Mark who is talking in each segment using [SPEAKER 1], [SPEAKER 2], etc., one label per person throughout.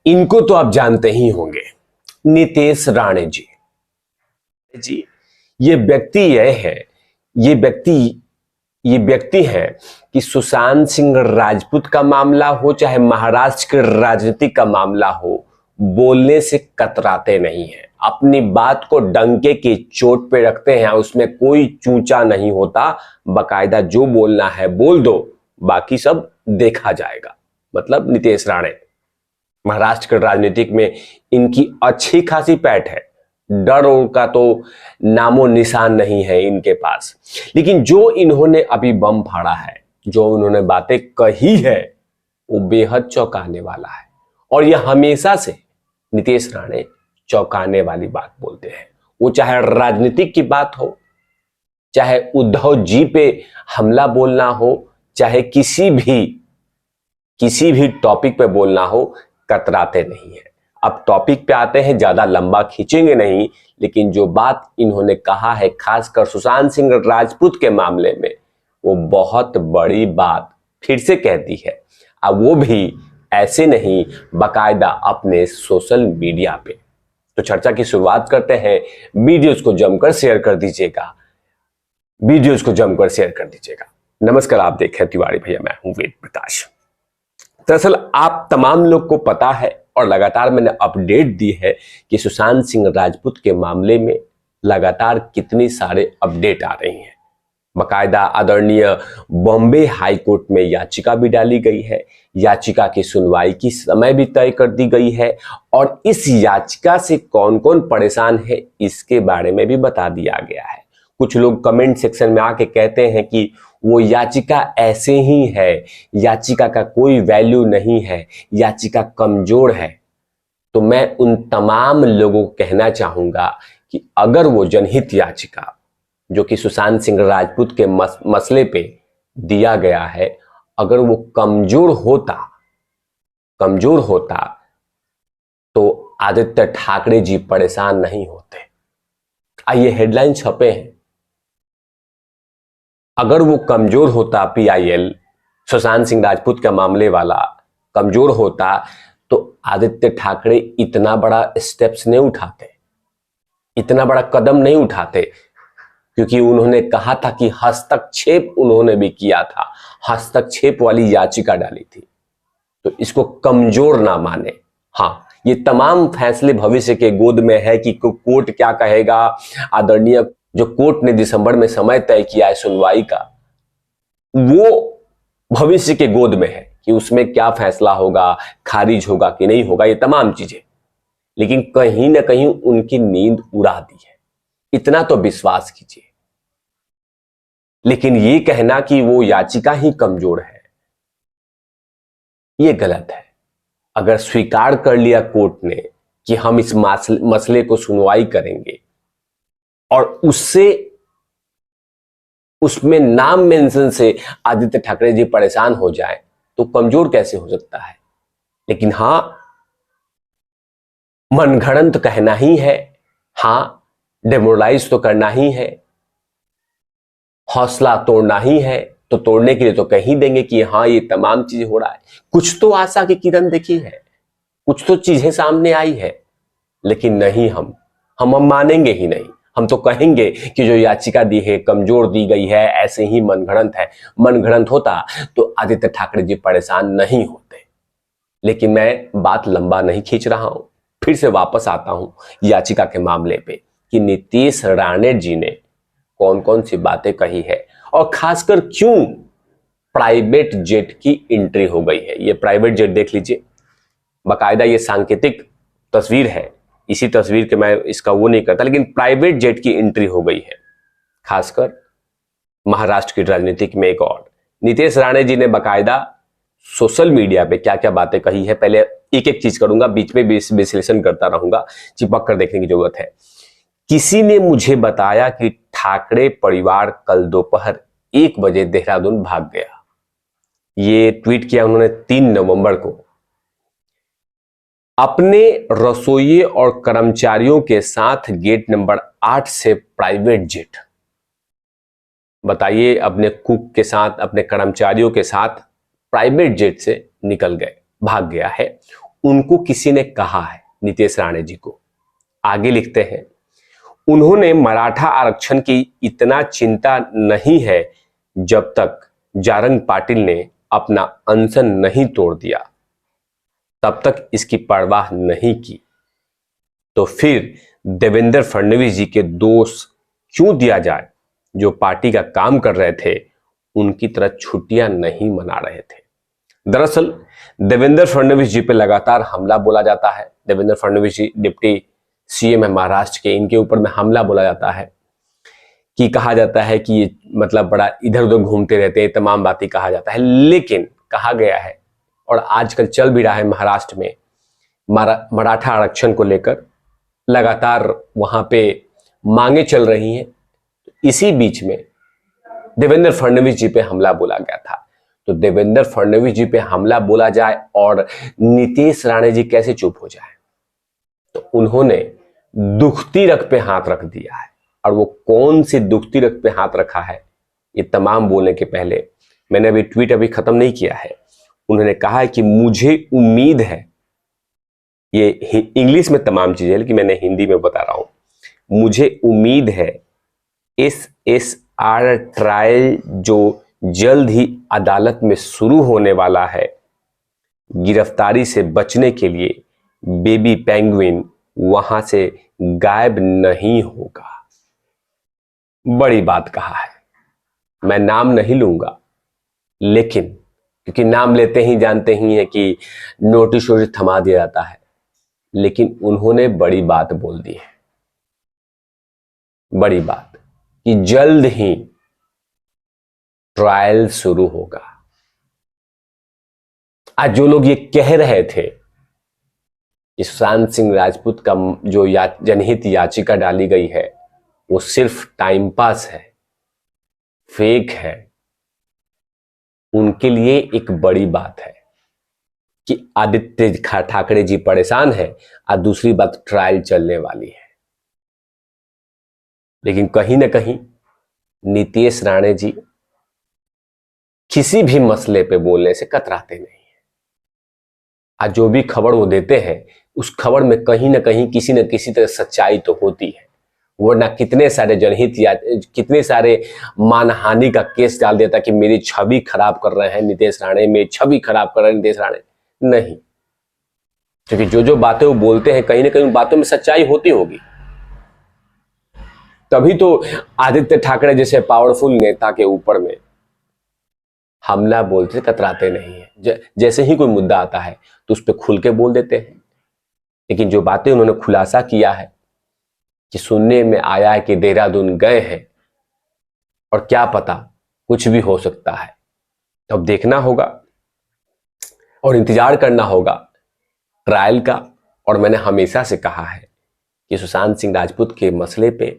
[SPEAKER 1] इनको तो आप जानते ही होंगे, नितेश राणे जी। ये व्यक्ति यह है, ये व्यक्ति है कि सुशांत सिंह राजपूत का मामला हो चाहे महाराष्ट्र के राजनीति का मामला हो, बोलने से कतराते नहीं है। अपनी बात को डंके की चोट पे रखते हैं, उसमें कोई चूंचा नहीं होता। बकायदा जो बोलना है बोल दो, बाकी सब देखा जाएगा। मतलब नितेश राणे महाराष्ट्र के राजनीतिक में इनकी अच्छी खासी पैठ है, डर का तो नामो निशान नहीं है इनके पास। लेकिन जो इन्होंने अभी बम फाड़ा है, जो उन्होंने बातें कही है, वो बेहद चौंकाने वाला है। और यह हमेशा से नितेश राणे चौंकाने वाली बात बोलते हैं। वो चाहे राजनीतिक की बात हो, चाहे उद्धव जी पे हमला बोलना हो, चाहे किसी भी टॉपिक पे बोलना हो, कतराते नहीं है। अब टॉपिक पे आते हैं, ज्यादा लंबा खींचेंगे नहीं, लेकिन जो बात इन्होंने कहा है खासकर सुशांत सिंह राजपूत के मामले में, वो बहुत बड़ी बात फिर से कहती है। अब वो भी ऐसे नहीं, बकायदा अपने सोशल मीडिया पे। तो चर्चा की शुरुआत करते हैं। वीडियोस को जमकर शेयर कर दीजिएगा, नमस्कार, आप देख रहे हैं तिवारी भैया, मैं हूं वेद प्रकाश। दरअसल आप तमाम लोग को पता है और लगातार मैंने अपडेट दी है कि सुशांत सिंह राजपूत के मामले में लगातार कितनी सारे अपडेट आ रही हैं। बकायदा आदरणीय बॉम्बे हाई कोर्ट में याचिका भी डाली गई है, याचिका की सुनवाई की समय भी तय कर दी गई है, और इस याचिका से कौन कौन परेशान है इसके बारे में भी बता दिया गया है। कुछ लोग कमेंट सेक्शन में आके कहते हैं कि वो याचिका ऐसे ही है, याचिका का कोई वैल्यू नहीं है, याचिका कमजोर है। तो मैं उन तमाम लोगों को कहना चाहूंगा कि अगर वो जनहित याचिका जो कि सुशांत सिंह राजपूत के मसले पे दिया गया है, अगर वो कमजोर होता तो आदित्य ठाकरे जी परेशान नहीं होते। आइए हेडलाइन छपे हैं, अगर वो कमजोर होता, पीआईएल सुशांत सिंह राजपूत का मामले वाला कमजोर होता, तो आदित्य ठाकरे इतना बड़ा स्टेप्स नहीं उठाते, इतना बड़ा कदम नहीं उठाते, क्योंकि उन्होंने कहा था कि हस्तक्षेप उन्होंने भी किया था, हस्तक्षेप वाली याचिका डाली थी। तो इसको कमजोर ना माने। हाँ, ये तमाम फैसले भविष्य के गोद में है कि कोर्ट क्या कहेगा। आदरणीय जो कोर्ट ने दिसंबर में समय तय किया है सुनवाई का, वो भविष्य के गोद में है कि उसमें क्या फैसला होगा, खारिज होगा कि नहीं होगा, ये तमाम चीजें। लेकिन कहीं ना कहीं उनकी नींद उड़ा दी है, इतना तो विश्वास कीजिए। लेकिन ये कहना कि वो याचिका ही कमजोर है, ये गलत है। अगर स्वीकार कर लिया कोर्ट ने कि हम इस मसले को सुनवाई करेंगे और उसमें नाम मेंशन से आदित्य ठाकरे जी परेशान हो जाए, तो कमजोर कैसे हो सकता है। लेकिन हां, मनगढ़ंत कहना ही है, हां डेमोरलाइज तो करना ही है, हौसला तोड़ना ही है। तो तोड़ने के लिए तो कह ही देंगे कि हाँ ये तमाम चीजें हो रहा है, कुछ तो आशा की किरण देखी है, कुछ तो चीजें सामने आई है। लेकिन नहीं, हम मानेंगे ही नहीं। हम तो कहेंगे कि जो याचिका दी है कमजोर दी गई है, ऐसे ही मनगढ़ंत है। मनगढ़ंत होता तो आदित्य ठाकरे जी परेशान नहीं होते। लेकिन मैं बात लंबा नहीं खींच रहा हूं, फिर से वापस आता हूं याचिका के मामले पे कि नितेश राणे जी ने कौन कौन सी बातें कही है, और खासकर क्यों प्राइवेट जेट की एंट्री हो गई है। ये प्राइवेट जेट देख लीजिए, बाकायदा ये सांकेतिक तस्वीर है, इसी तस्वीर के मैं इसका वो नहीं करता, लेकिन प्राइवेट जेट की एंट्री हो गई है, खासकर महाराष्ट्र की राजनीतिक में। एक और नितेश राणे जी ने बाकायदा सोशल मीडिया पे क्या क्या बातें कही है, पहले एक एक चीज करूंगा, बीच में भी विश्लेषण करता रहूंगा, चिपक कर देखने की जरूरत है। किसी ने मुझे बताया कि ठाकरे परिवार कल दोपहर 1 बजे देहरादून भाग गया। ये ट्वीट किया उन्होंने 3 नवंबर को। अपने रसोइये और कर्मचारियों के साथ गेट नंबर 8 से प्राइवेट जेट, बताइए, अपने कुक के साथ, अपने कर्मचारियों के साथ प्राइवेट जेट से निकल गए, भाग गया है। उनको किसी ने कहा है, नीतीश राणे जी को। आगे लिखते हैं, उन्होंने मराठा आरक्षण की इतना चिंता नहीं है जब तक जारंग पाटिल ने अपना अनशन नहीं तोड़ दिया, तब तक इसकी परवाह नहीं की। तो फिर देवेंद्र फडणवीस जी के दोस्त क्यों दिया जाए, जो पार्टी का काम कर रहे थे उनकी तरह छुट्टियां नहीं मना रहे थे। दरअसल देवेंद्र फडणवीस जी पे लगातार हमला बोला जाता है। देवेंद्र फडणवीस जी डिप्टी सीएम है महाराष्ट्र के, इनके ऊपर में हमला बोला जाता है कि कहा जाता है कि ये मतलब बड़ा इधर उधर घूमते रहते हैं, तमाम बातें कहा जाता है। लेकिन कहा गया है और आजकल चल भी रहा है महाराष्ट्र में मराठा आरक्षण को लेकर लगातार वहां पे मांगे चल रही हैं। इसी बीच में देवेंद्र फडणवीस जी पे हमला बोला गया था। तो देवेंद्र फडणवीस जी पे हमला बोला जाए और नीतीश राणे जी कैसे चुप हो जाए? तो उन्होंने दुखती रग पे हाथ रख दिया है। और वो कौन सी दुखती रग पे हाथ रखा है, ये तमाम बोलने के पहले मैंने अभी ट्वीट खत्म नहीं किया है। उन्होंने कहा है कि मुझे उम्मीद है, ये इंग्लिश में तमाम चीजें, लेकिन मैंने हिंदी में बता रहा हूं। मुझे उम्मीद है SSR ट्रायल जो जल्द ही अदालत में शुरू होने वाला है, गिरफ्तारी से बचने के लिए बेबी पेंगुइन वहां से गायब नहीं होगा। बड़ी बात कहा है। मैं नाम नहीं लूंगा, लेकिन क्योंकि नाम लेते ही जानते ही हैं कि नोटिस थमा दिया जाता है, लेकिन उन्होंने बड़ी बात बोल दी है। बड़ी बात कि जल्द ही ट्रायल शुरू होगा। आज जो लोग ये कह रहे थे कि सुशांत सिंह राजपूत का जो जनहित याचिका डाली गई है वो सिर्फ टाइम पास है, फेक है, उनके लिए एक बड़ी बात है कि आदित्य ठाकरे जी परेशान है और दूसरी बात ट्रायल चलने वाली है। लेकिन कहीं ना कहीं नीतीश राणे जी किसी भी मसले पे बोलने से कतराते नहीं है। आज जो भी खबर वो देते हैं उस खबर में कहीं ना कहीं किसी न किसी तरह सच्चाई तो होती है, वरना कितने सारे जनहित या कितने सारे मानहानि का केस डाल देता कि मेरी छवि खराब कर रहे हैं नीतीश राणे, मेरी छवि खराब कर रहे हैं नीतीश राणे। नहीं, क्योंकि जो जो बातें वो बोलते हैं कहीं ना कहीं उन बातों में सच्चाई होती होगी। तभी तो आदित्य ठाकरे जैसे पावरफुल नेता के ऊपर में हमला बोलते कतराते नहीं है। जैसे ही कोई मुद्दा आता है तो उस पर खुल के बोल देते हैं। लेकिन जो बातें उन्होंने खुलासा किया है कि सुनने में आया है कि देहरादून गए हैं और क्या पता कुछ भी हो सकता है, तो अब देखना होगा और इंतजार करना होगा ट्रायल का। और मैंने हमेशा से कहा है कि सुशांत सिंह राजपूत के मसले पे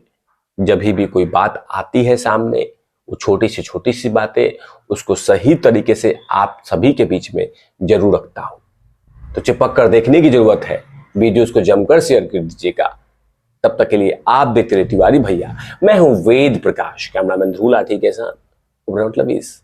[SPEAKER 1] जब भी कोई बात आती है सामने, वो छोटी सी बातें, उसको सही तरीके से आप सभी के बीच में जरूर रखता हूं। तो चिपक कर देखने की जरूरत है। वीडियोस को जमकर शेयर कर दीजिएगा। तब तक के लिए आप देखते रहिए तिवारी भैया। मैं हूं वेद प्रकाश, कैमरामैन ध्रुव लाठी के साथ। मतलब इस